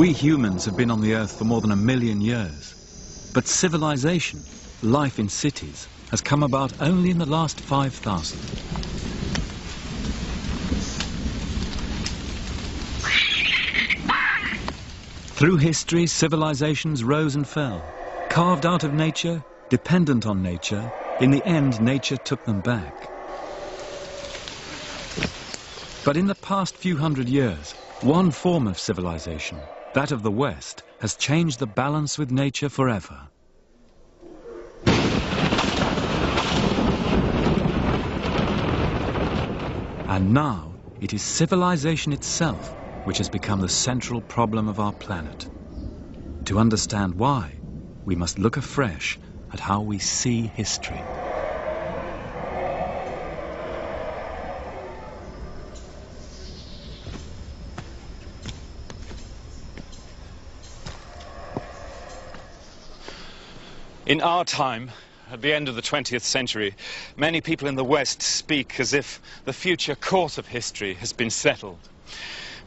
We humans have been on the Earth for more than 1 million years. But civilization, life in cities, has come about only in the last 5,000. Through history, civilizations rose and fell, carved out of nature, dependent on nature. In the end, nature took them back. But in the past few hundred years, one form of civilization, that of the West, has changed the balance with nature forever. And now, it is civilization itself which has become the central problem of our planet. To understand why, we must look afresh at how we see history. In our time, at the end of the 20th century, many people in the West speak as if the future course of history has been settled.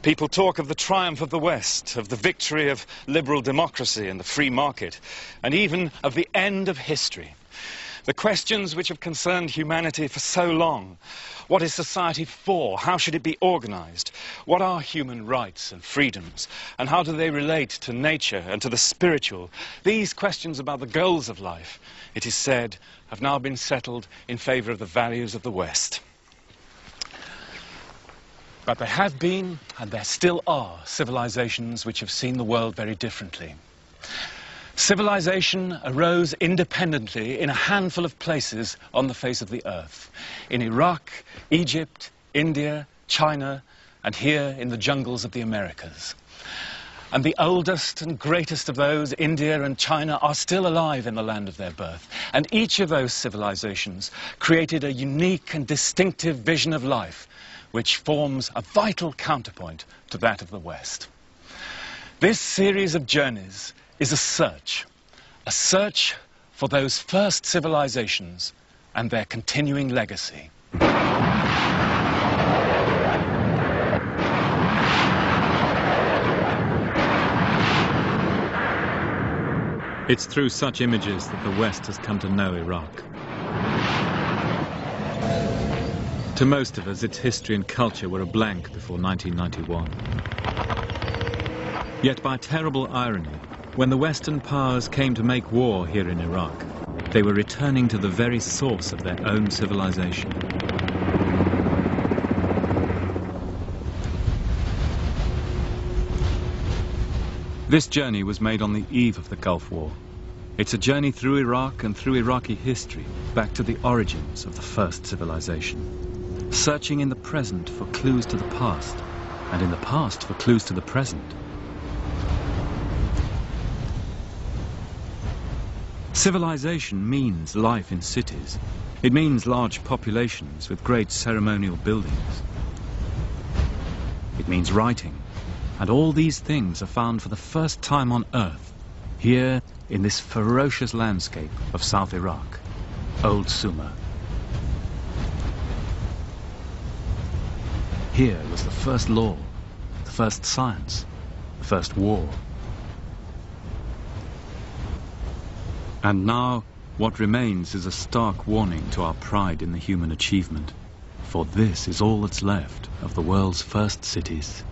People talk of the triumph of the West, of the victory of liberal democracy and the free market, and even of the end of history. The questions which have concerned humanity for so long: what is society for? How should it be organized? What are human rights and freedoms? And how do they relate to nature and to the spiritual? These questions about the goals of life, it is said, have now been settled in favor of the values of the West. But there have been, and there still are, civilizations which have seen the world very differently. Civilization arose independently in a handful of places on the face of the earth. In Iraq, Egypt, India, China, and here in the jungles of the Americas. And the oldest and greatest of those, India and China, are still alive in the land of their birth. And each of those civilizations created a unique and distinctive vision of life, which forms a vital counterpoint to that of the West. This series of journeys is a search for those first civilizations and their continuing legacy. It's through such images that the West has come to know Iraq. To most of us, its history and culture were a blank before 1991. Yet by terrible irony, when the Western powers came to make war here in Iraq, they were returning to the very source of their own civilization. This journey was made on the eve of the Gulf War. It's a journey through Iraq and through Iraqi history, back to the origins of the first civilization. Searching in the present for clues to the past, and in the past for clues to the present. Civilization means life in cities. It means large populations with great ceremonial buildings. It means writing. And all these things are found for the first time on Earth, here in this ferocious landscape of South Iraq, Old Sumer. Here was the first law, the first science, the first war. And now, what remains is a stark warning to our pride in the human achievement. For this is all that's left of the world's first cities.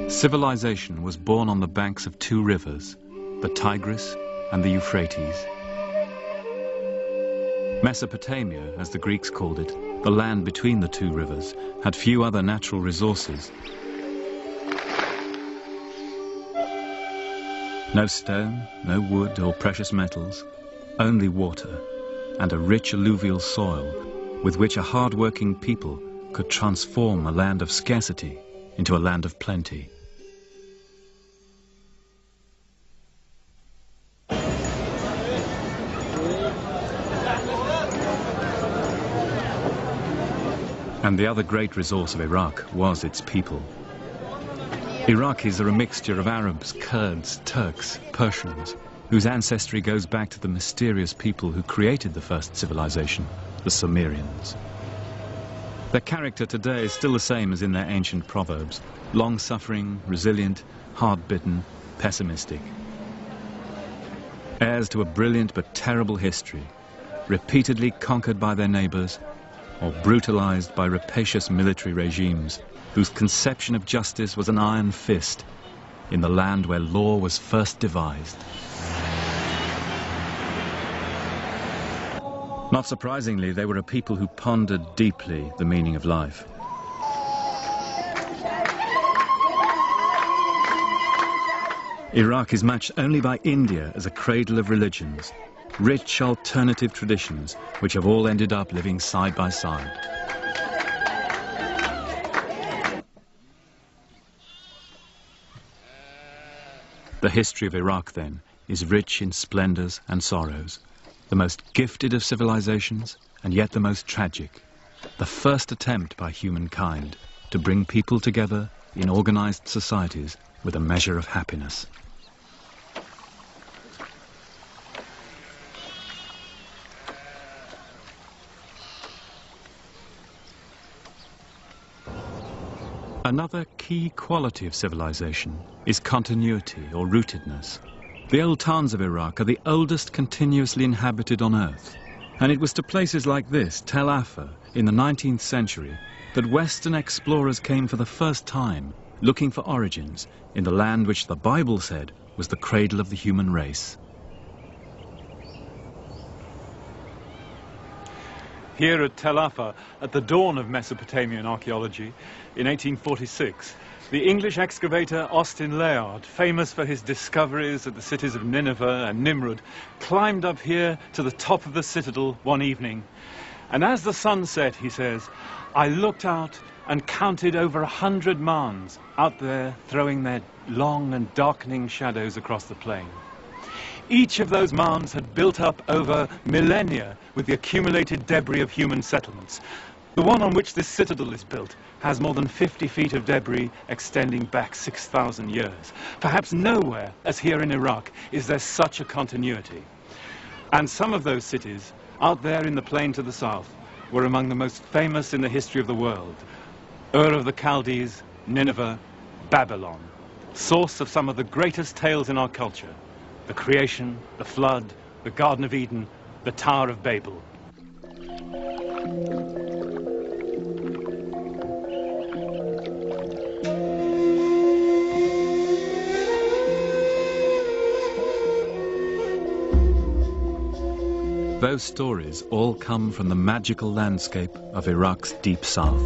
Civilization was born on the banks of two rivers, the Tigris and the Euphrates. Mesopotamia, as the Greeks called it, the land between the two rivers, had few other natural resources. No stone, no wood or precious metals, only water and a rich alluvial soil with which a hard-working people could transform a land of scarcity into a land of plenty. And the other great resource of Iraq was its people. Iraqis are a mixture of Arabs, Kurds, Turks, Persians, whose ancestry goes back to the mysterious people who created the first civilization, the Sumerians. Their character today is still the same as in their ancient proverbs: long-suffering, resilient, hard-bitten, pessimistic. Heirs to a brilliant but terrible history, repeatedly conquered by their neighbors, or brutalized by rapacious military regimes whose conception of justice was an iron fist in the land where law was first devised. Not surprisingly, they were a people who pondered deeply the meaning of life. Iraq is matched only by India as a cradle of religions, rich alternative traditions which have all ended up living side by side. The history of Iraq, then, is rich in splendors and sorrows, the most gifted of civilizations and yet the most tragic, the first attempt by humankind to bring people together in organized societies with a measure of happiness. Another key quality of civilization is continuity or rootedness. The old towns of Iraq are the oldest continuously inhabited on Earth. And it was to places like this, Tel Afar, in the 19th century, that Western explorers came for the first time, looking for origins in the land which the Bible said was the cradle of the human race. Here at Tel Afar, at the dawn of Mesopotamian archaeology, in 1846, the English excavator Austin Layard, famous for his discoveries at the cities of Nineveh and Nimrud, climbed up here to the top of the citadel one evening. And as the sun set, he says, I looked out and counted over 100 Marns out there throwing their long and darkening shadows across the plain. Each of those mounds had built up over millennia with the accumulated debris of human settlements. The one on which this citadel is built has more than 50 feet of debris extending back 6,000 years. Perhaps nowhere, as here in Iraq, is there such a continuity. And some of those cities, out there in the plain to the south, were among the most famous in the history of the world. Ur of the Chaldees, Nineveh, Babylon, source of some of the greatest tales in our culture. The creation, the flood, the Garden of Eden, the Tower of Babel. Those stories all come from the magical landscape of Iraq's deep south.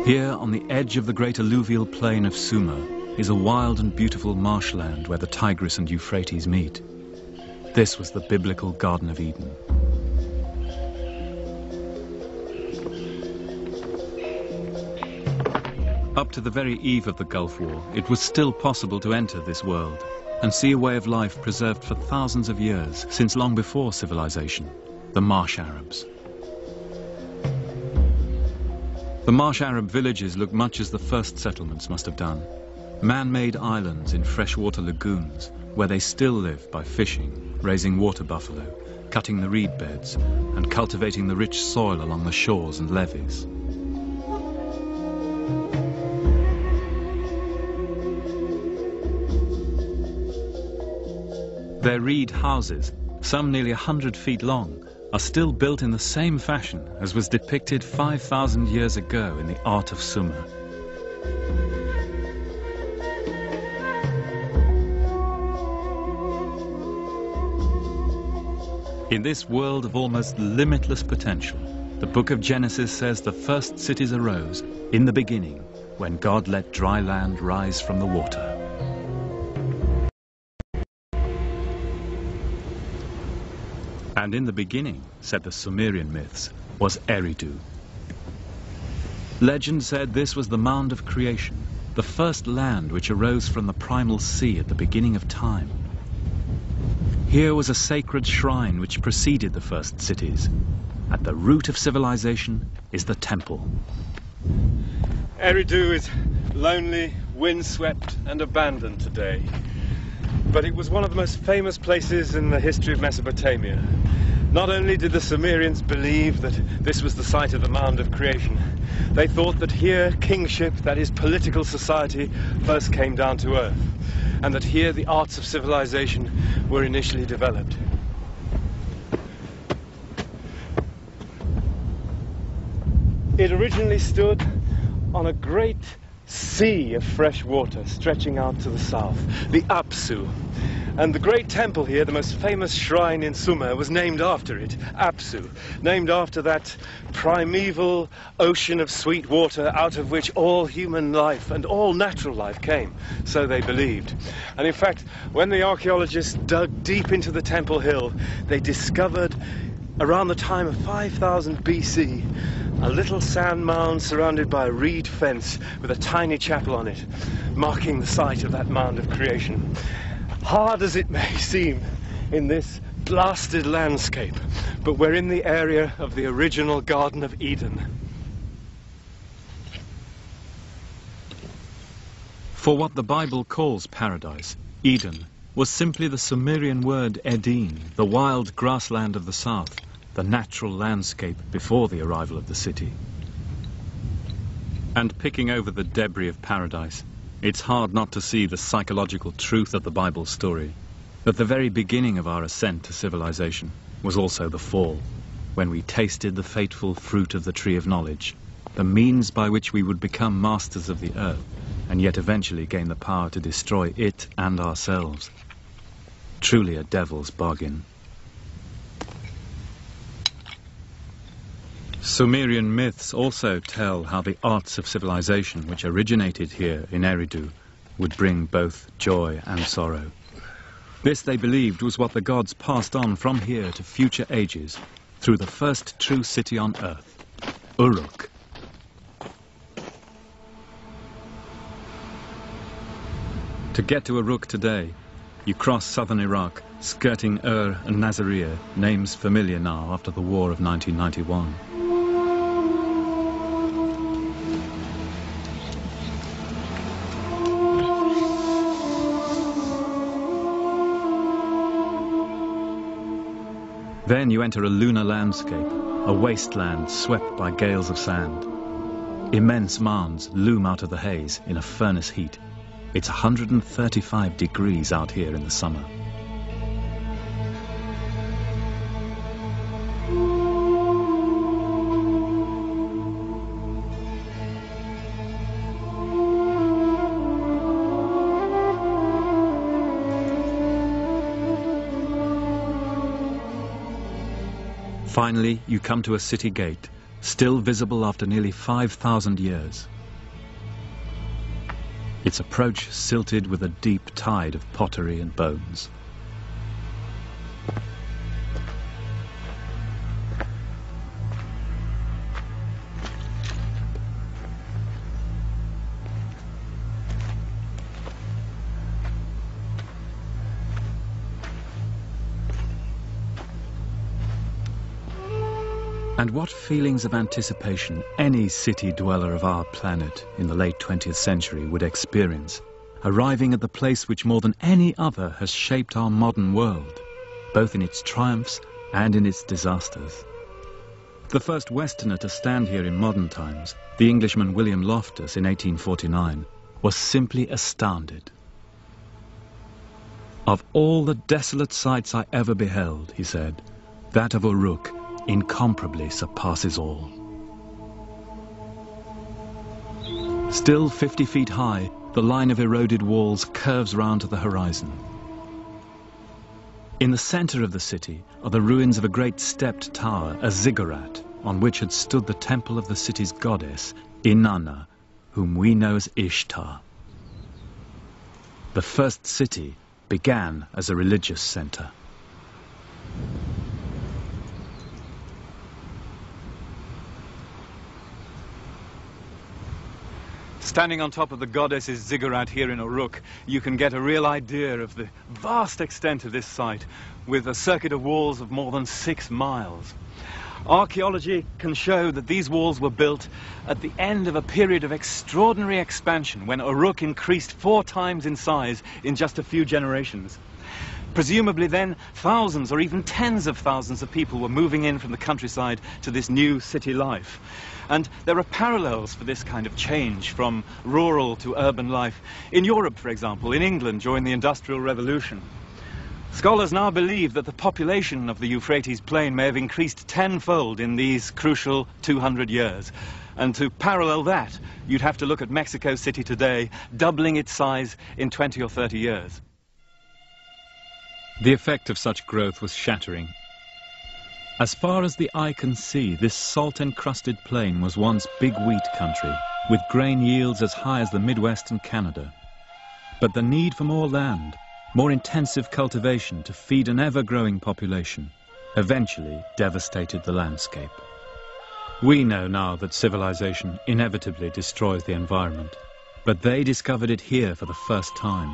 Here, on the edge of the great alluvial plain of Sumer, is a wild and beautiful marshland where the Tigris and Euphrates meet. This was the biblical Garden of Eden. Up to the very eve of the Gulf War, it was still possible to enter this world and see a way of life preserved for thousands of years, since long before civilization, the Marsh Arabs. The Marsh Arab villages look much as the first settlements must have done. Man-made islands in freshwater lagoons, where they still live by fishing, raising water buffalo, cutting the reed beds, and cultivating the rich soil along the shores and levees. Their reed houses, some nearly 100 feet long, are still built in the same fashion as was depicted 5,000 years ago in the art of Sumer. In this world of almost limitless potential, the book of Genesis says the first cities arose in the beginning, when God let dry land rise from the water. And in the beginning, said the Sumerian myths, was Eridu. Legend said this was the mound of creation, the first land which arose from the primal sea at the beginning of time. Here was a sacred shrine which preceded the first cities, At the root of civilization is the temple. Eridu is lonely, windswept and abandoned today. But it was one of the most famous places in the history of Mesopotamia. Not only did the Sumerians believe that this was the site of the mound of creation, they thought that here kingship, that is political society, first came down to earth, and that here the arts of civilization were initially developed. It originally stood on a great sea of fresh water stretching out to the south, the Apsu. And the great temple here, the most famous shrine in Sumer, was named after it, Apsu, named after that primeval ocean of sweet water out of which all human life and all natural life came, so they believed. And in fact, when the archaeologists dug deep into the temple hill, they discovered, around the time of 5000 BC, a little sand mound surrounded by a reed fence with a tiny chapel on it, marking the site of that mound of creation. Hard as it may seem in this blasted landscape, but we're in the area of the original Garden of Eden. For what the Bible calls paradise, Eden was simply the Sumerian word Eden, the wild grassland of the south, the natural landscape before the arrival of the city. And picking over the debris of paradise, it's hard not to see the psychological truth of the Bible story, that the very beginning of our ascent to civilization was also the fall, when we tasted the fateful fruit of the tree of knowledge, the means by which we would become masters of the earth, and yet eventually gain the power to destroy it and ourselves. Truly a devil's bargain. Sumerian myths also tell how the arts of civilization which originated here in Eridu would bring both joy and sorrow. This, they believed, was what the gods passed on from here to future ages through the first true city on earth, Uruk. To get to Uruk today, you cross southern Iraq, skirting Ur and Nasiriyah, names familiar now after the war of 1991. Then you enter a lunar landscape, a wasteland swept by gales of sand. Immense mounds loom out of the haze in a furnace heat. It's 135 degrees out here in the summer. Finally, you come to a city gate, still visible after nearly 5,000 years. Its approach silted with a deep tide of pottery and bones. And what feelings of anticipation any city dweller of our planet in the late 20th century would experience, arriving at the place which more than any other has shaped our modern world, both in its triumphs and in its disasters. The first Westerner to stand here in modern times, the Englishman William Loftus in 1849, was simply astounded. "Of all the desolate sights I ever beheld," he said, "that of Uruk incomparably surpasses all." Still 50 feet high, the line of eroded walls curves round to the horizon. In the center of the city are the ruins of a great stepped tower, a ziggurat, on which had stood the temple of the city's goddess, Inanna, whom we know as Ishtar. The first city began as a religious center. Standing on top of the goddess's ziggurat here in Uruk, you can get a real idea of the vast extent of this site, with a circuit of walls of more than 6 miles. Archaeology can show that these walls were built at the end of a period of extraordinary expansion when Uruk increased 4 times in size in just a few generations. Presumably then, thousands or even tens of thousands of people were moving in from the countryside to this new city life. And there are parallels for this kind of change from rural to urban life in Europe, for example, in England during the Industrial Revolution. Scholars now believe that the population of the Euphrates plain may have increased tenfold in these crucial 200 years. And to parallel that, you'd have to look at Mexico City today, doubling its size in 20 or 30 years. The effect of such growth was shattering. As far as the eye can see, this salt-encrusted plain was once big wheat country, with grain yields as high as the Midwest and Canada. But the need for more land, more intensive cultivation to feed an ever-growing population, eventually devastated the landscape. We know now that civilization inevitably destroys the environment, but they discovered it here for the first time.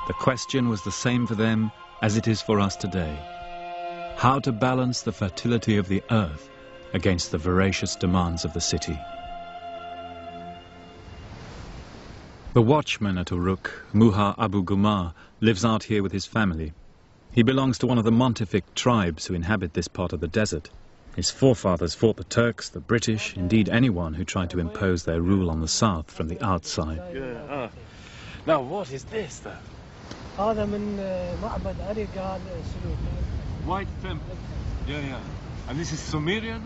The question was the same for them as it is for us today: how to balance the fertility of the earth against the voracious demands of the city. The watchman at Uruk, Muha Abu Gumar, lives out here with his family. He belongs to one of the Montefic tribes who inhabit this part of the desert. His forefathers fought the Turks, the British, indeed anyone who tried to impose their rule on the south from the outside. Now what is this then? White temple. Yeah. And this is Sumerian?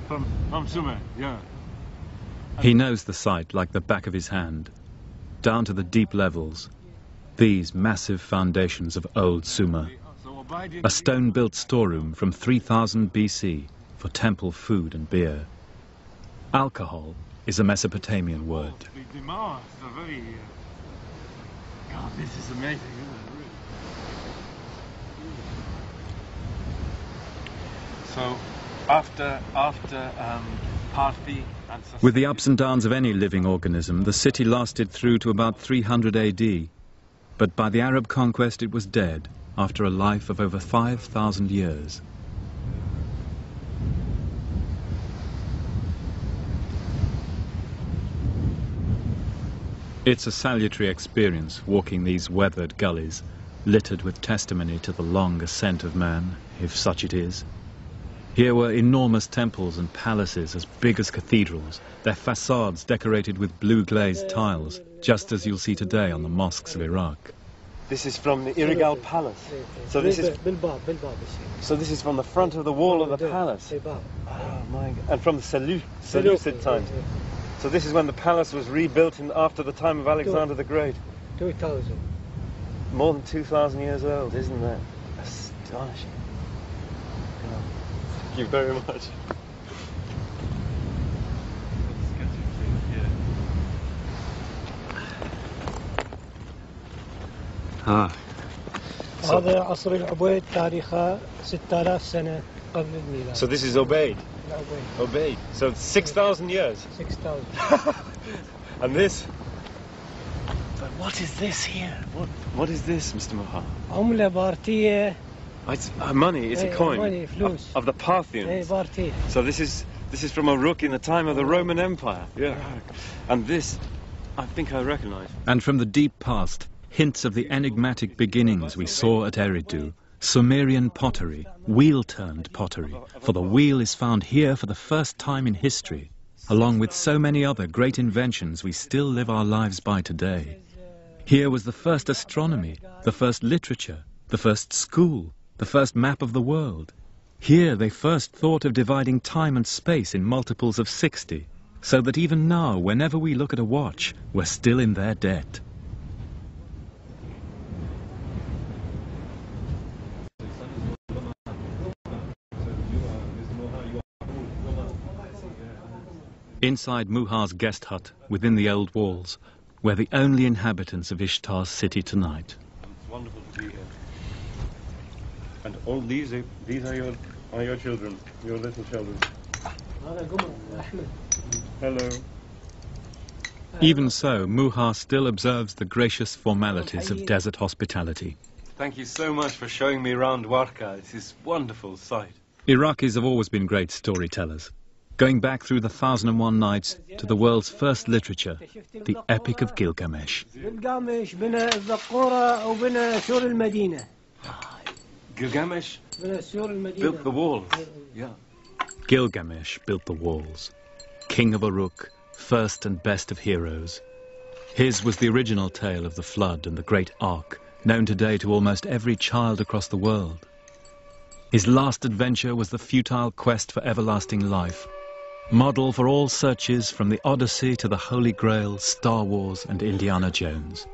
From Sumer, yeah. He knows the site like the back of his hand, down to the deep levels. These massive foundations of old Sumer. A stone-built storeroom from 3000 BC for temple food and beer. Alcohol is a Mesopotamian word. God, this is amazing, isn't it? So, after Parthi and... With the ups and downs of any living organism, the city lasted through to about 300 AD. But by the Arab conquest it was dead, after a life of over 5,000 years. It's a salutary experience walking these weathered gullies, littered with testimony to the long ascent of man, if such it is. Here were enormous temples and palaces as big as cathedrals, their facades decorated with blue glazed tiles, just as you'll see today on the mosques of Iraq. This is from the Irigal Palace. So this is from the front of the wall of the palace. Oh my God. And from the Seleucid times. So this is when the palace was rebuilt after the time of Alexander the Great. 2000. More than 2,000 years old, isn't that astonishing? Thank you very much. هذا عصر العبيد تاريخه 6000 سنة قبل الميلاد. So this is Obeid. Obeid. So 6,000 years. 6,000. And this? But what is this here? What is this, Mr. Muha? عملة بارتية. It's money. It's a coin money, فلوس. of the Parthians. بارتية. So this is from Uruk in the time of the Roman Empire. Yeah. And this, I think I recognize. And from the deep past, hints of the enigmatic beginnings we saw at Eridu. Sumerian pottery, wheel-turned pottery, for the wheel is found here for the first time in history, along with so many other great inventions we still live our lives by today. Here was the first astronomy, the first literature, the first school, the first map of the world. Here they first thought of dividing time and space in multiples of 60, so that even now, whenever we look at a watch, we're still in their debt. Inside Muha's guest hut, within the old walls, we're the only inhabitants of Ishtar's city tonight. It's wonderful to be here. And all these are your children, your little children. Hello. Even so, Muha still observes the gracious formalities of desert hospitality. Thank you so much for showing me around Warka. It's this wonderful sight. Iraqis have always been great storytellers, going back through the 1001 Nights to the world's first literature, the Epic of Gilgamesh. Gilgamesh built the walls. Yeah. Gilgamesh built the walls. King of Uruk, first and best of heroes. His was the original tale of the flood and the great ark, known today to almost every child across the world. His last adventure was the futile quest for everlasting life, model for all searches from the Odyssey to the Holy Grail, Star Wars and Indiana Jones.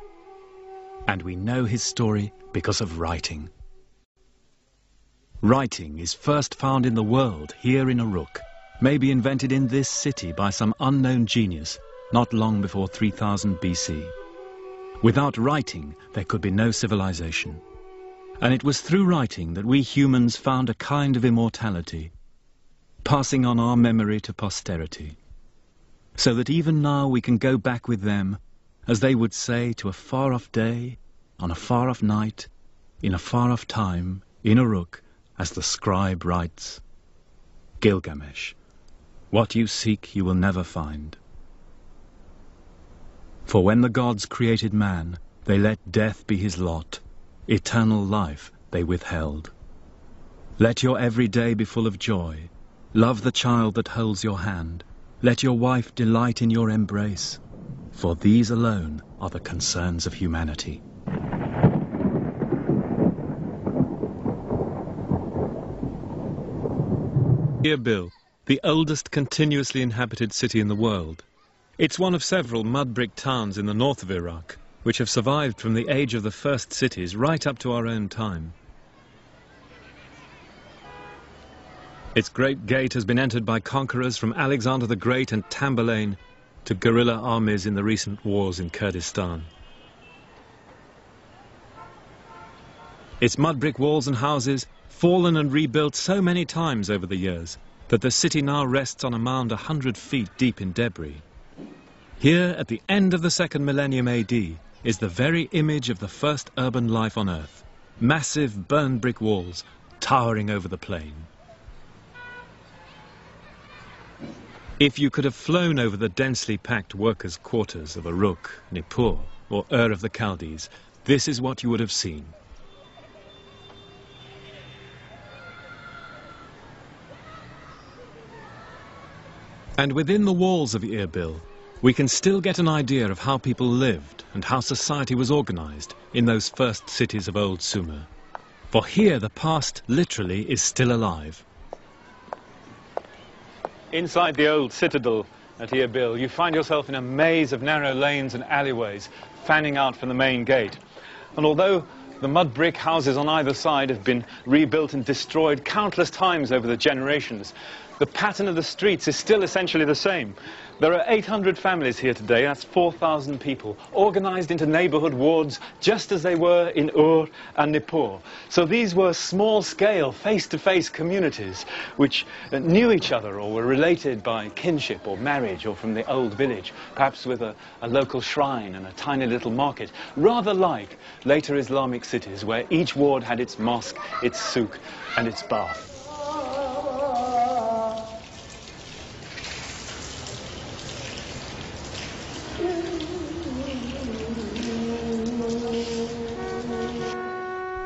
And we know his story because of writing. Writing is first found in the world here in Uruk, maybe invented in this city by some unknown genius not long before 3000 BC. Without writing, there could be no civilization. And it was through writing that we humans found a kind of immortality, passing on our memory to posterity, so that even now we can go back with them, as they would say, to a far-off day, on a far-off night, in a far-off time, in Uruk, as the scribe writes, Gilgamesh, what you seek you will never find. For when the gods created man, they let death be his lot. Eternal life they withheld. Let your every day be full of joy. Love the child that holds your hand. Let your wife delight in your embrace. For these alone are the concerns of humanity. Erbil, the oldest continuously inhabited city in the world. It's one of several mud-brick towns in the north of Iraq, which have survived from the age of the first cities right up to our own time. Its great gate has been entered by conquerors from Alexander the Great and Tamburlaine to guerrilla armies in the recent wars in Kurdistan. Its mud-brick walls and houses, fallen and rebuilt so many times over the years, that the city now rests on a mound 100 feet deep in debris. Here, at the end of the 2nd millennium AD, is the very image of the first urban life on Earth. Massive burned brick walls towering over the plain. If you could have flown over the densely packed workers' quarters of Uruk, Nippur, or Ur of the Chaldees, this is what you would have seen. And within the walls of Erbil, we can still get an idea of how people lived and how society was organized in those first cities of old Sumer. For here the past literally is still alive. Inside the old citadel at Erbil, you find yourself in a maze of narrow lanes and alleyways fanning out from the main gate. And although the mud brick houses on either side have been rebuilt and destroyed countless times over the generations, the pattern of the streets is still essentially the same. There are 800 families here today, that's 4,000 people, organized into neighborhood wards just as they were in Ur and Nippur. So these were small-scale, face-to-face communities which knew each other or were related by kinship or marriage or from the old village, perhaps with a local shrine and a tiny little market, rather like later Islamic cities where each ward had its mosque, its souk and its bath.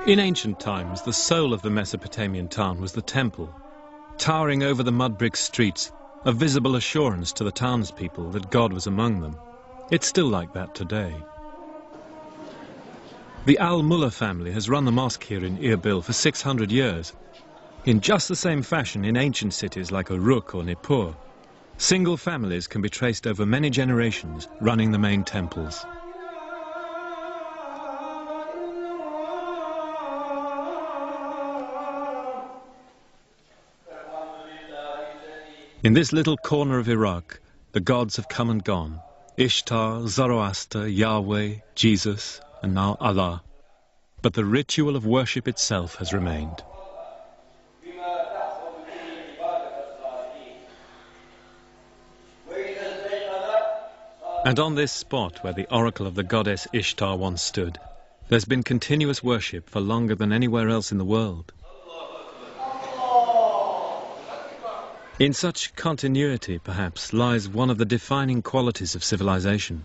In ancient times, the soul of the Mesopotamian town was the temple. Towering over the mud-brick streets, a visible assurance to the townspeople that God was among them. It's still like that today. The Al-Mullah family has run the mosque here in Erbil for 600 years. In just the same fashion in ancient cities like Uruk or Nippur, single families can be traced over many generations running the main temples. In this little corner of Iraq, the gods have come and gone. Ishtar, Zoroaster, Yahweh, Jesus, and now Allah. But the ritual of worship itself has remained. And on this spot where the oracle of the goddess Ishtar once stood, there's been continuous worship for longer than anywhere else in the world. In such continuity, perhaps, lies one of the defining qualities of civilization.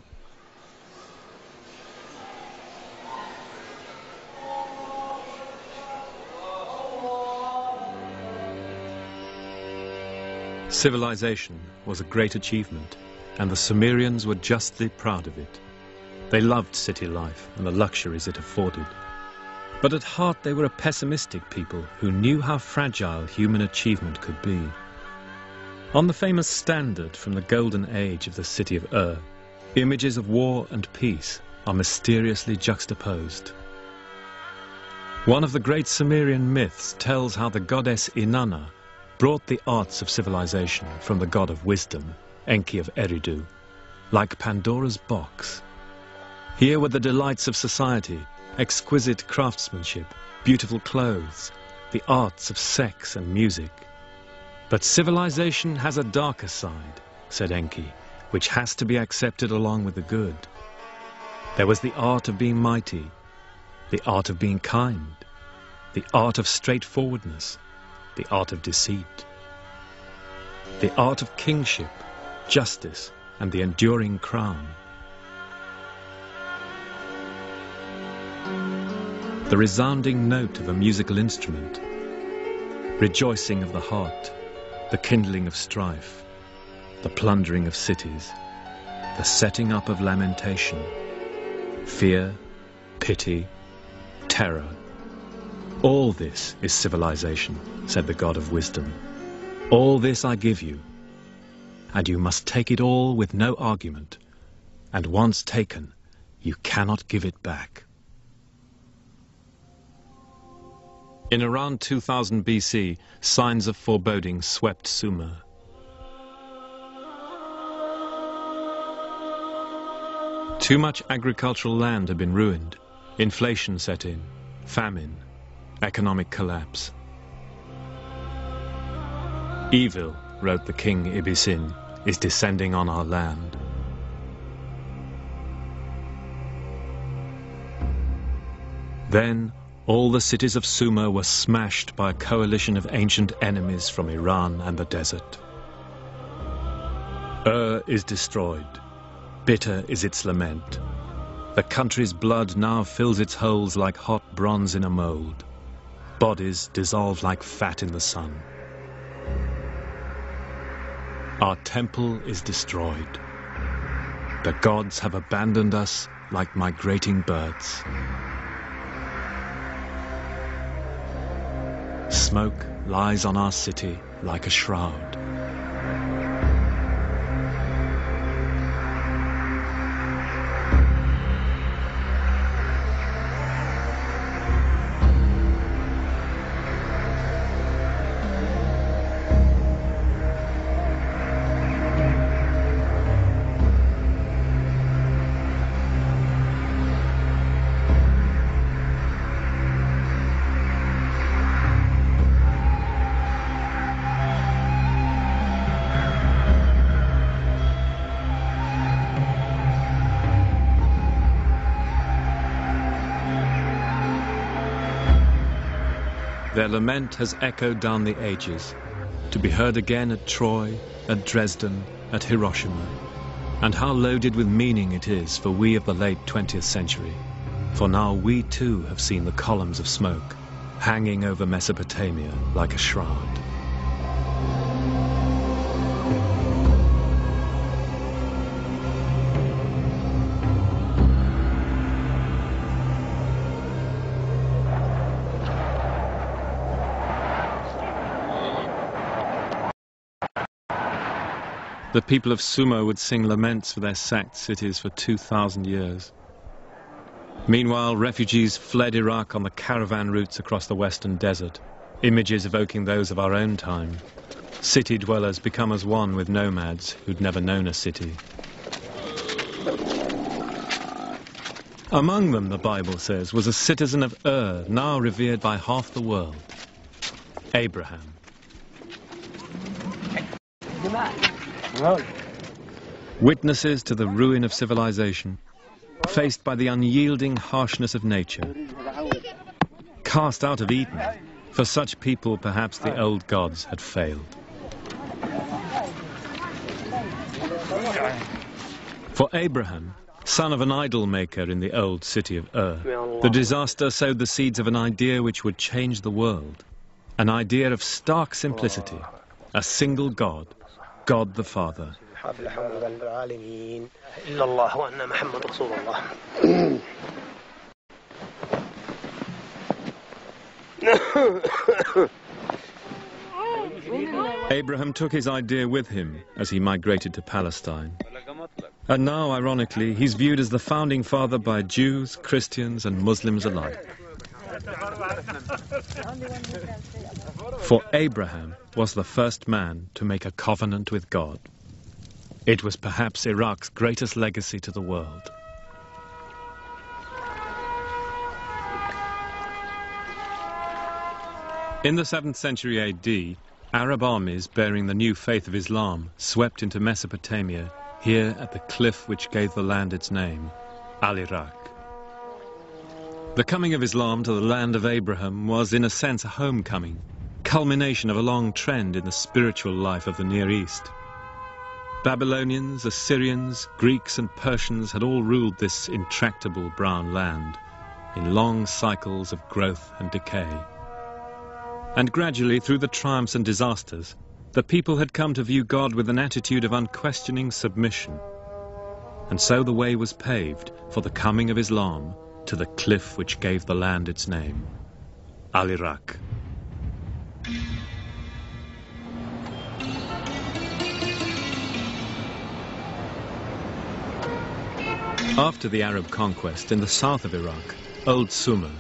Civilization was a great achievement, and the Sumerians were justly proud of it. They loved city life and the luxuries it afforded. But at heart they were a pessimistic people who knew how fragile human achievement could be. On the famous standard from the golden age of the city of Ur, images of war and peace are mysteriously juxtaposed. One of the great Sumerian myths tells how the goddess Inanna brought the arts of civilization from the god of wisdom, Enki of Eridu, like Pandora's box. Here were the delights of society, exquisite craftsmanship, beautiful clothes, the arts of sex and music. But civilization has a darker side, said Enki, which has to be accepted along with the good. There was the art of being mighty, the art of being kind, the art of straightforwardness, the art of deceit, the art of kingship, justice, and the enduring crown. The resounding note of a musical instrument, rejoicing of the heart, the kindling of strife, the plundering of cities, the setting up of lamentation, fear, pity, terror. All this is civilization, said the god of wisdom. All this I give you, and you must take it all with no argument, and once taken, you cannot give it back. In around 2000 BC, signs of foreboding swept Sumer. Too much agricultural land had been ruined, inflation set in, famine, economic collapse. Evil, wrote the king Ibisin, is descending on our land. Then all the cities of Sumer were smashed by a coalition of ancient enemies from Iran and the desert. Ur is destroyed. Bitter is its lament. The country's blood now fills its holes like hot bronze in a mold. Bodies dissolve like fat in the sun. Our temple is destroyed. The gods have abandoned us like migrating birds. Smoke lies on our city like a shroud. Their lament has echoed down the ages, to be heard again at Troy, at Dresden, at Hiroshima. And how loaded with meaning it is for we of the late 20th century. For now we too have seen the columns of smoke hanging over Mesopotamia like a shroud. The people of Sumer would sing laments for their sacked cities for 2,000 years. Meanwhile, refugees fled Iraq on the caravan routes across the western desert, images evoking those of our own time. City dwellers become as one with nomads who'd never known a city. Among them, the Bible says, was a citizen of Ur, now revered by half the world, Abraham. Witnesses to the ruin of civilization, faced by the unyielding harshness of nature. Cast out of Eden, for such people perhaps the old gods had failed. For Abraham, son of an idol maker in the old city of Ur, the disaster sowed the seeds of an idea which would change the world. An idea of stark simplicity, a single God, God the Father. Abraham took his idea with him as he migrated to Palestine. And now, ironically, he's viewed as the founding father by Jews, Christians and Muslims alike. For Abraham was the first man to make a covenant with God. It was perhaps Iraq's greatest legacy to the world. In the 7th century AD, Arab armies bearing the new faith of Islam swept into Mesopotamia, here at the cliff which gave the land its name, Al-Iraq. The coming of Islam to the land of Abraham was, in a sense, a homecoming, culmination of a long trend in the spiritual life of the Near East. Babylonians, Assyrians, Greeks and Persians had all ruled this intractable brown land in long cycles of growth and decay. And gradually, through the triumphs and disasters, the people had come to view God with an attitude of unquestioning submission. And so the way was paved for the coming of Islam to the cliff which gave the land its name, Al-Iraq. After the Arab conquest in the south of Iraq, Old Sumer,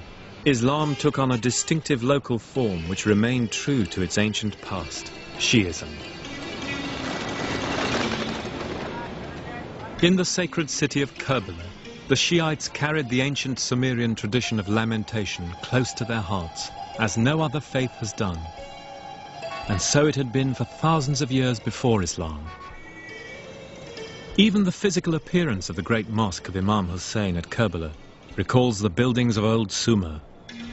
Islam took on a distinctive local form which remained true to its ancient past, Shi'ism. In the sacred city of Karbala, the Shiites carried the ancient Sumerian tradition of lamentation close to their hearts, as no other faith has done. And so it had been for thousands of years before Islam. Even the physical appearance of the great mosque of Imam Hussein at Karbala recalls the buildings of Old Sumer,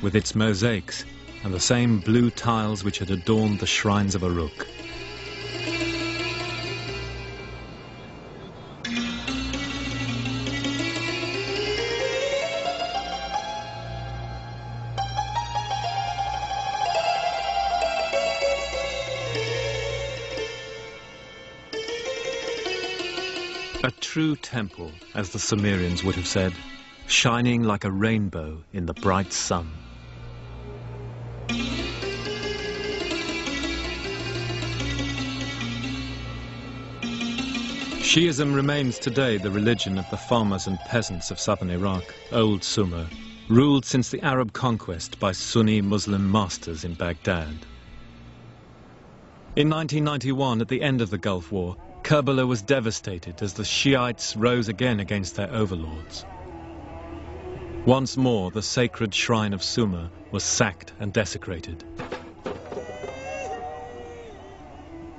with its mosaics and the same blue tiles which had adorned the shrines of Uruk. A true temple, as the Sumerians would have said, shining like a rainbow in the bright sun. Shi'ism remains today the religion of the farmers and peasants of southern Iraq, Old Sumer, ruled since the Arab conquest by Sunni Muslim masters in Baghdad. In 1991, at the end of the Gulf War, Karbala was devastated as the Shiites rose again against their overlords. Once more, the sacred shrine of Sumer was sacked and desecrated.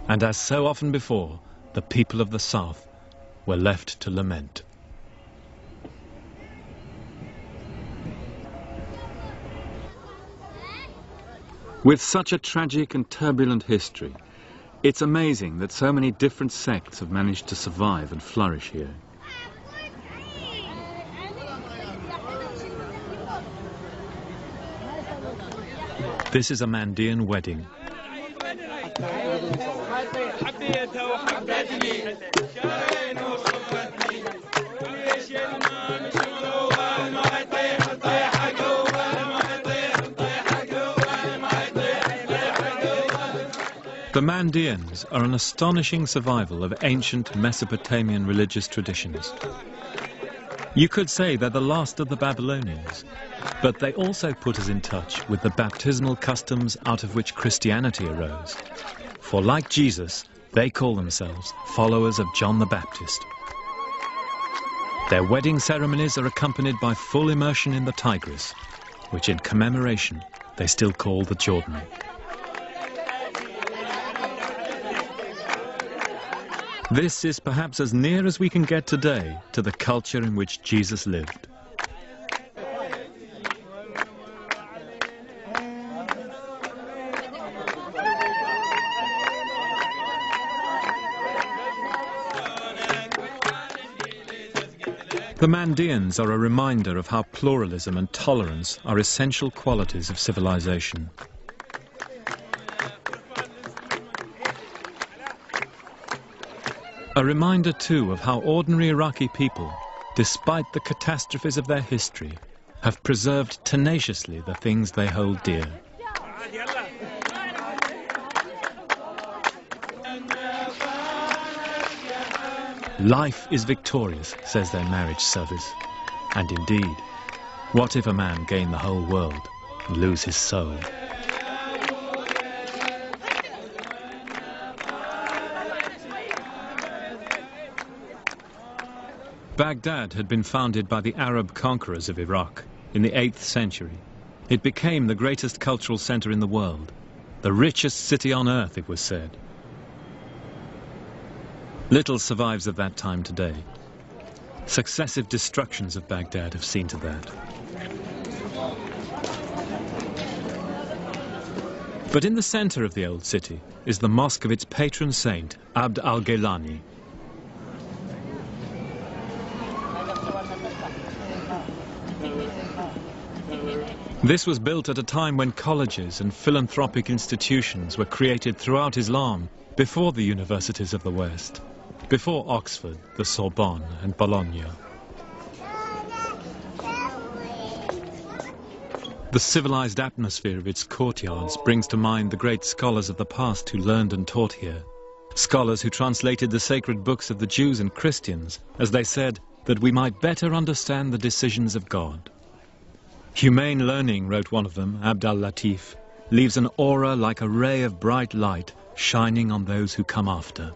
And as so often before, the people of the south were left to lament. With such a tragic and turbulent history, it's amazing that so many different sects have managed to survive and flourish here. This is a Mandean wedding. The Mandeans are an astonishing survival of ancient Mesopotamian religious traditions. You could say they're the last of the Babylonians, but they also put us in touch with the baptismal customs out of which Christianity arose. For like Jesus, they call themselves followers of John the Baptist. Their wedding ceremonies are accompanied by full immersion in the Tigris, which in commemoration they still call the Jordan. This is perhaps as near as we can get today to the culture in which Jesus lived. The Mandaeans are a reminder of how pluralism and tolerance are essential qualities of civilization. A reminder, too, of how ordinary Iraqi people, despite the catastrophes of their history, have preserved tenaciously the things they hold dear. Life is victorious, says their marriage service. And indeed, what if a man gain the whole world and lose his soul? Baghdad had been founded by the Arab conquerors of Iraq in the 8th century. It became the greatest cultural center in the world, the richest city on earth, it was said. Little survives of that time today. Successive destructions of Baghdad have seen to that. But in the center of the old city is the mosque of its patron saint, Abd al-Gaylani. This was built at a time when colleges and philanthropic institutions were created throughout Islam before the universities of the West, before Oxford, the Sorbonne and Bologna. The civilized atmosphere of its courtyards brings to mind the great scholars of the past who learned and taught here, scholars who translated the sacred books of the Jews and Christians, as they said, that we might better understand the decisions of God. Humane learning, wrote one of them, Abd al-Latif, leaves an aura like a ray of bright light shining on those who come after.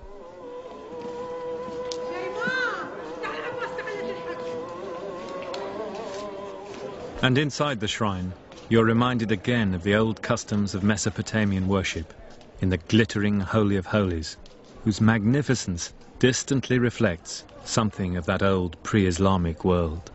And inside the shrine, you're reminded again of the old customs of Mesopotamian worship in the glittering Holy of Holies, whose magnificence distantly reflects something of that old pre-Islamic world.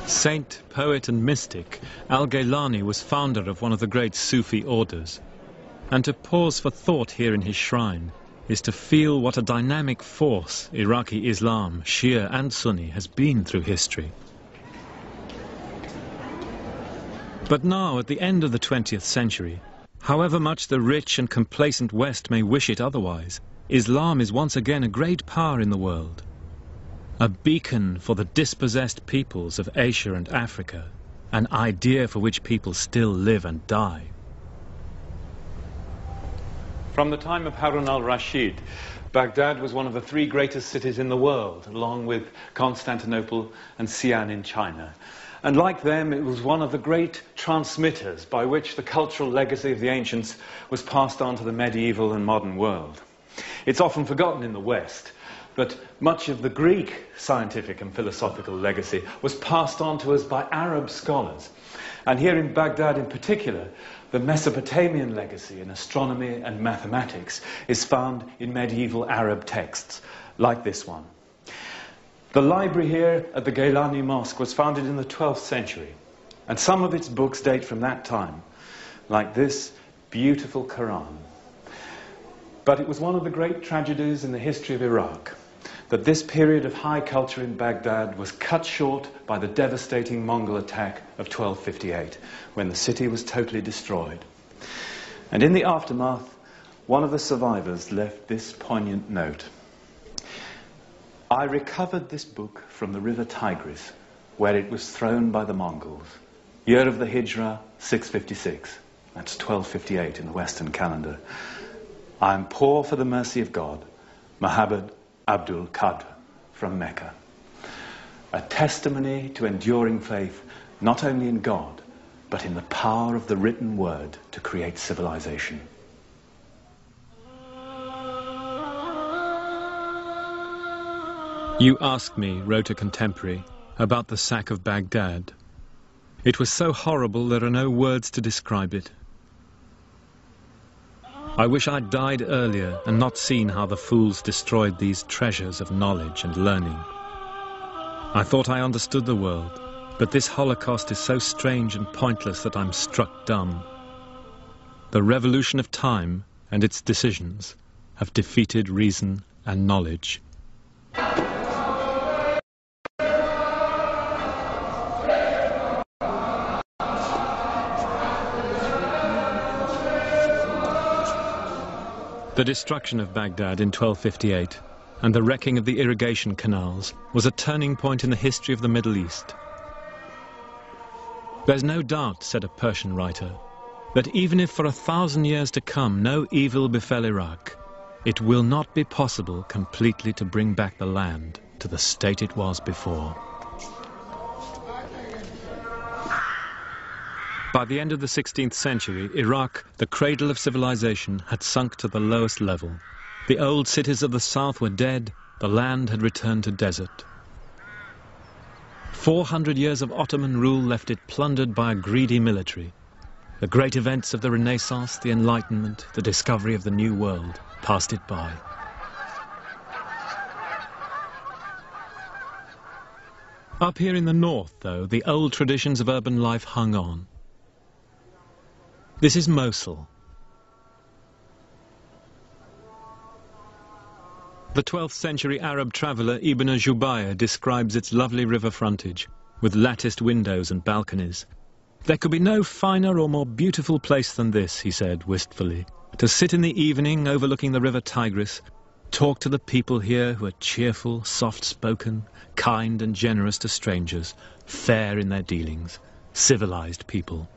Saint, poet and mystic, al-Gaylani was founder of one of the great Sufi orders. And to pause for thought here in his shrine is to feel what a dynamic force Iraqi Islam, Shia and Sunni has been through history. But now, at the end of the 20th century, however much the rich and complacent West may wish it otherwise, Islam is once again a great power in the world. A beacon for the dispossessed peoples of Asia and Africa, an idea for which people still live and die. From the time of Harun al-Rashid, Baghdad was one of the 3 greatest cities in the world, along with Constantinople and Xi'an in China. And like them, it was one of the great transmitters by which the cultural legacy of the ancients was passed on to the medieval and modern world. It's often forgotten in the West, but much of the Greek scientific and philosophical legacy was passed on to us by Arab scholars. And here in Baghdad in particular, the Mesopotamian legacy in astronomy and mathematics is found in medieval Arab texts, like this one. The library here at the Gaylani Mosque was founded in the 12th century, and some of its books date from that time, like this beautiful Quran. But it was one of the great tragedies in the history of Iraq that this period of high culture in Baghdad was cut short by the devastating Mongol attack of 1258, when the city was totally destroyed. And in the aftermath, one of the survivors left this poignant note. I recovered this book from the river Tigris, where it was thrown by the Mongols. Year of the Hijrah, 656. That's 1258 in the Western calendar. I am poor for the mercy of God. Muhammad Abdul Qadr from Mecca. A testimony to enduring faith, not only in God, but in the power of the written word to create civilization. You ask me, wrote a contemporary, about the sack of Baghdad. It was so horrible there are no words to describe it. I wish I'd died earlier and not seen how the fools destroyed these treasures of knowledge and learning. I thought I understood the world, But this Holocaust is so strange and pointless that I'm struck dumb. The revolution of time and its decisions have defeated reason and knowledge. The destruction of Baghdad in 1258 and the wrecking of the irrigation canals was a turning point in the history of the Middle East. There's no doubt, said a Persian writer, that even if for 1,000 years to come no evil befell Iraq, it will not be possible completely to bring back the land to the state it was before. By the end of the 16th century, Iraq, the cradle of civilization, had sunk to the lowest level. The old cities of the south were dead, the land had returned to desert. 400 years of Ottoman rule left it plundered by a greedy military. The great events of the Renaissance, the Enlightenment, the discovery of the New World passed it by. Up here in the north, though, the old traditions of urban life hung on. This is Mosul. The 12th century Arab traveller Ibn Jubayr describes its lovely river frontage, with latticed windows and balconies. There could be no finer or more beautiful place than this, he said wistfully, to sit in the evening overlooking the river Tigris, talk to the people here who are cheerful, soft-spoken, kind and generous to strangers, fair in their dealings, civilized people.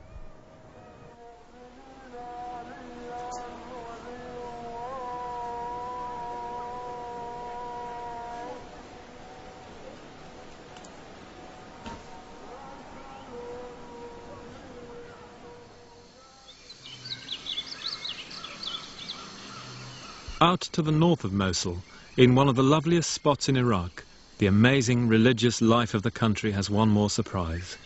Out to the north of Mosul, in one of the loveliest spots in Iraq, the amazing religious life of the country has one more surprise.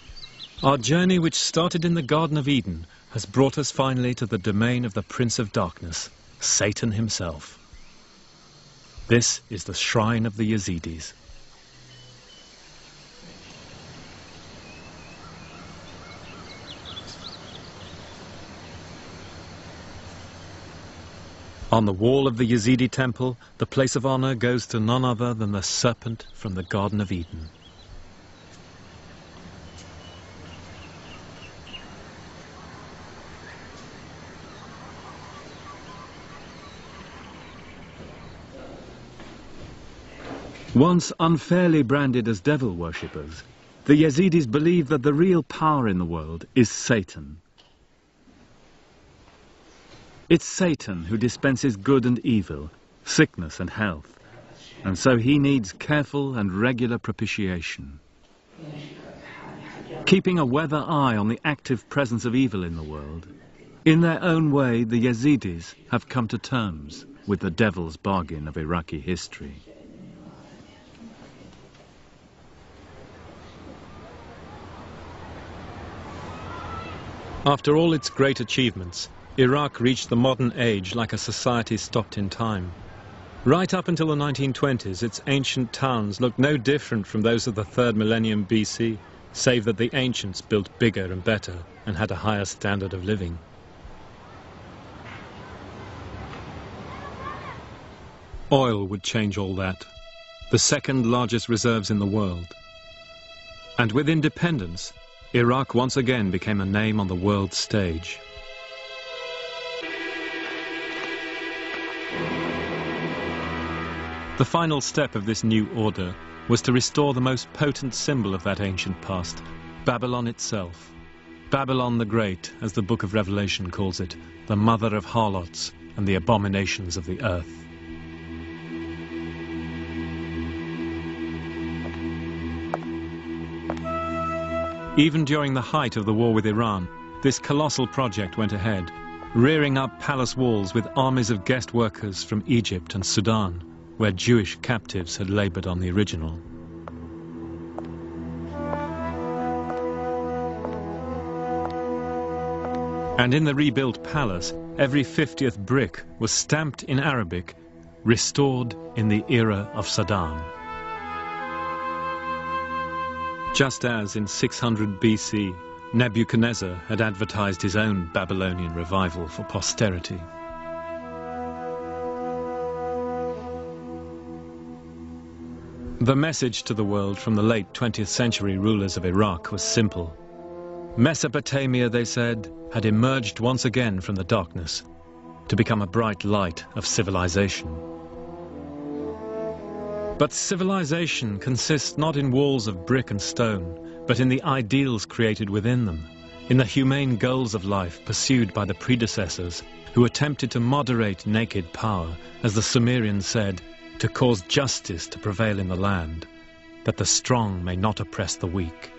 Our journey, which started in the Garden of Eden, has brought us finally to the domain of the Prince of Darkness, Satan himself. This is the shrine of the Yazidis. On the wall of the Yazidi temple, the place of honor goes to none other than the serpent from the Garden of Eden. Once unfairly branded as devil worshippers, the Yazidis believe that the real power in the world is Satan. It's Satan who dispenses good and evil, sickness and health, and so he needs careful and regular propitiation. Keeping a weather eye on the active presence of evil in the world, in their own way the Yazidis have come to terms with the devil's bargain of Iraqi history. After all its great achievements, Iraq reached the modern age like a society stopped in time. Right up until the 1920s, its ancient towns looked no different from those of the 3rd millennium BC, save that the ancients built bigger and better and had a higher standard of living. Oil would change all that, the second largest reserves in the world. And with independence, Iraq once again became a name on the world stage. The final step of this new order was to restore the most potent symbol of that ancient past, Babylon itself. Babylon the Great, as the Book of Revelation calls it, the mother of harlots and the abominations of the earth. Even during the height of the war with Iran, this colossal project went ahead, rearing up palace walls with armies of guest workers from Egypt and Sudan, where Jewish captives had labored on the original. And in the rebuilt palace, every 50th brick was stamped in Arabic, restored in the era of Saddam. Just as in 600 BC, Nebuchadnezzar had advertised his own Babylonian revival for posterity. The message to the world from the late 20th century rulers of Iraq was simple. Mesopotamia, they said, had emerged once again from the darkness to become a bright light of civilization. But civilization consists not in walls of brick and stone, but in the ideals created within them, in the humane goals of life pursued by the predecessors who attempted to moderate naked power, as the Sumerians said, to cause justice to prevail in the land, that the strong may not oppress the weak.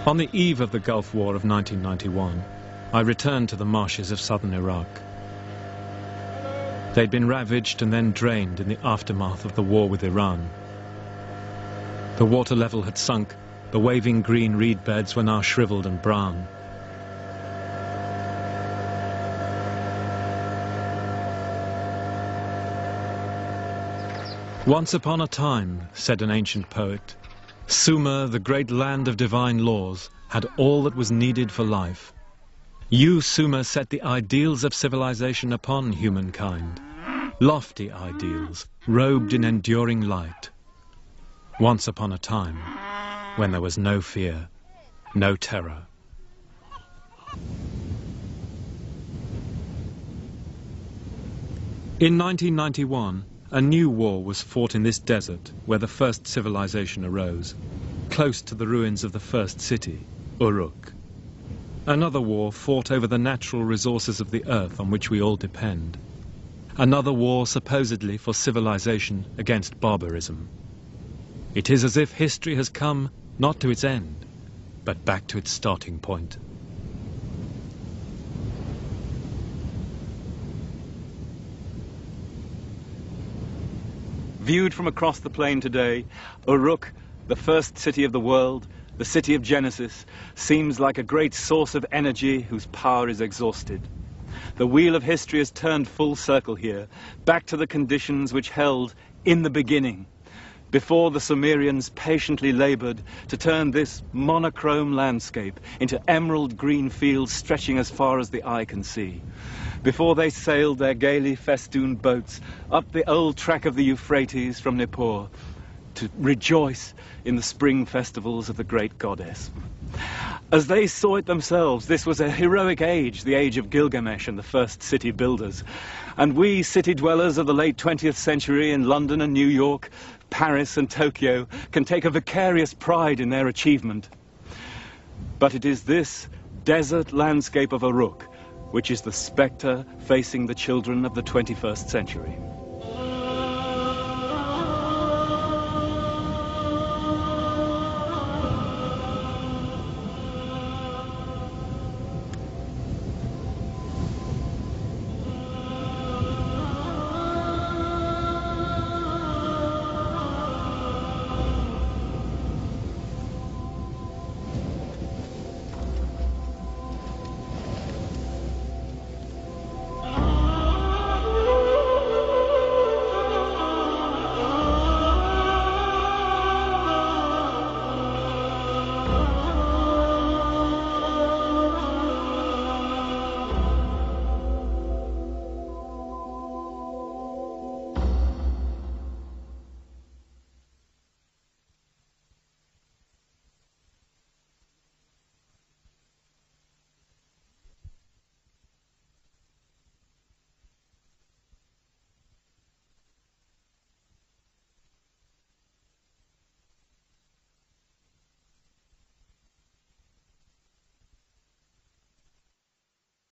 On the eve of the Gulf War of 1991, I returned to the marshes of southern Iraq. They'd been ravaged and then drained in the aftermath of the war with Iran. The water level had sunk. The waving green reed beds were now shriveled and brown. Once upon a time, said an ancient poet, Sumer, the great land of divine laws, had all that was needed for life. You, Sumer, set the ideals of civilization upon humankind, lofty ideals, robed in enduring light. Once upon a time, when there was no fear, no terror. In 1991, a new war was fought in this desert where the first civilization arose, close to the ruins of the first city, Uruk. Another war fought over the natural resources of the earth on which we all depend. Another war supposedly for civilization against barbarism. It is as if history has come not to its end, but back to its starting point. Viewed from across the plain today, Uruk, the first city of the world, the city of Genesis, seems like a great source of energy whose power is exhausted. The wheel of history has turned full circle here, back to the conditions which held in the beginning, before the Sumerians patiently labored to turn this monochrome landscape into emerald green fields stretching as far as the eye can see, before they sailed their gaily festooned boats up the old track of the Euphrates from Nippur to rejoice in the spring festivals of the great goddess. As they saw it themselves, this was a heroic age, the age of Gilgamesh and the first city builders. And we city dwellers of the late 20th century in London and New York, Paris and Tokyo can take a vicarious pride in their achievement. But it is this desert landscape of Uruk which is the spectre facing the children of the 21st century.